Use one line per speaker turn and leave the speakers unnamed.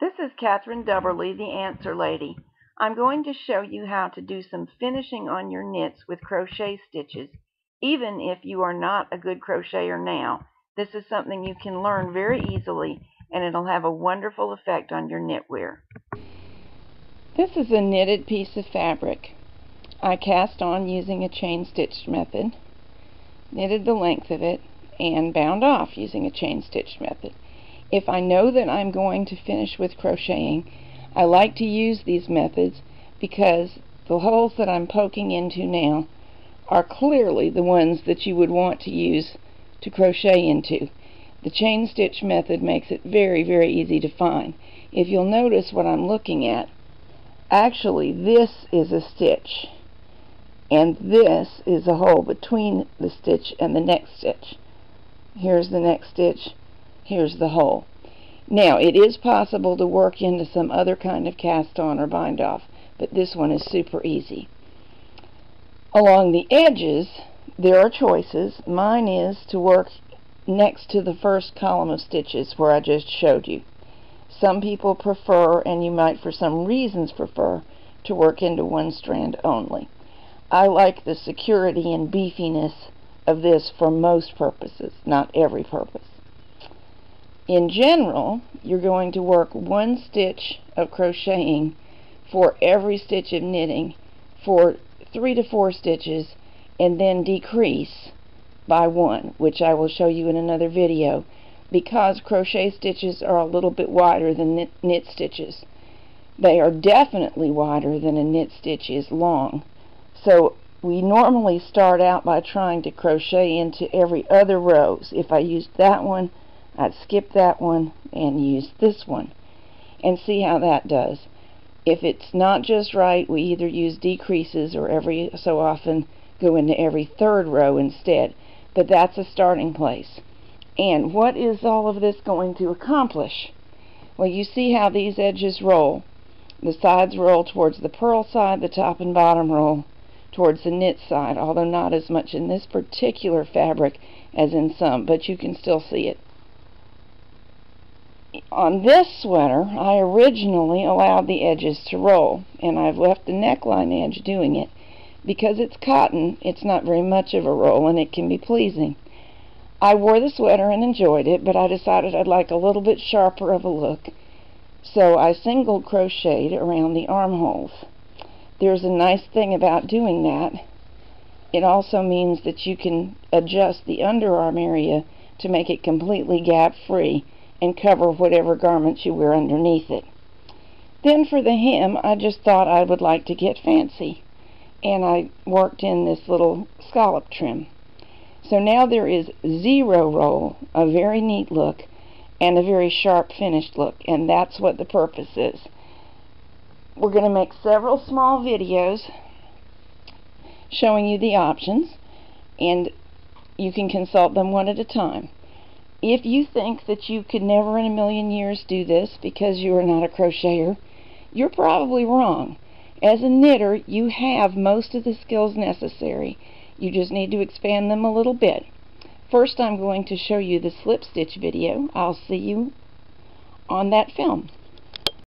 This is Catherine Dubberly, the Answer Lady. I'm going to show you how to do some finishing on your knits with crochet stitches. Even if you are not a good crocheter now, this is something you can learn very easily, and it'll have a wonderful effect on your knitwear. This is a knitted piece of fabric. I cast on using a chain stitch method, knitted the length of it, and bound off using a chain stitch method. If I know that I'm going to finish with crocheting, I like to use these methods because the holes that I'm poking into now are clearly the ones that you would want to use to crochet into. The chain stitch method makes it very, very easy to find. If you'll notice what I'm looking at, actually this is a stitch, and this is a hole between the stitch and the next stitch. Here's the next stitch. Here's the hole. Now, it is possible to work into some other kind of cast on or bind off, but this one is super easy. Along the edges, there are choices. Mine is to work next to the first column of stitches where I just showed you. Some people prefer, and you might for some reasons prefer, to work into one strand only. I like the security and beefiness of this for most purposes, not every purpose. In general, you're going to work one stitch of crocheting for every stitch of knitting for 3 to 4 stitches, and then decrease by 1, which I will show you in another video, because crochet stitches are a little bit wider than knit stitches. They are definitely wider than a knit stitch is long. So we normally start out by trying to crochet into every other row. If I used that one, I'd skip that one and use this one and see how that does. If it's not just right, we either use decreases or every so often go into every third row instead. But that's a starting place. And what is all of this going to accomplish? Well, you see how these edges roll. The sides roll towards the purl side, the top and bottom roll towards the knit side, although not as much in this particular fabric as in some, but you can still see it. On this sweater, I originally allowed the edges to roll, and I've left the neckline edge doing it. Because it's cotton, it's not very much of a roll, and it can be pleasing. I wore the sweater and enjoyed it, but I decided I'd like a little bit sharper of a look, so I single crocheted around the armholes. There's a nice thing about doing that. It also means that you can adjust the underarm area to make it completely gap-free and cover whatever garments you wear underneath it. Then for the hem, I just thought I would like to get fancy, and I worked in this little scallop trim. So now there is 0 roll, a very neat look, and a very sharp finished look, and that's what the purpose is. We're going to make several small videos showing you the options, and you can consult them one at a time. If you think that you could never in a million years do this because you are not a crocheter, you're probably wrong. As a knitter, you have most of the skills necessary. You just need to expand them a little bit. First, I'm going to show you the slip stitch video. I'll see you on that film.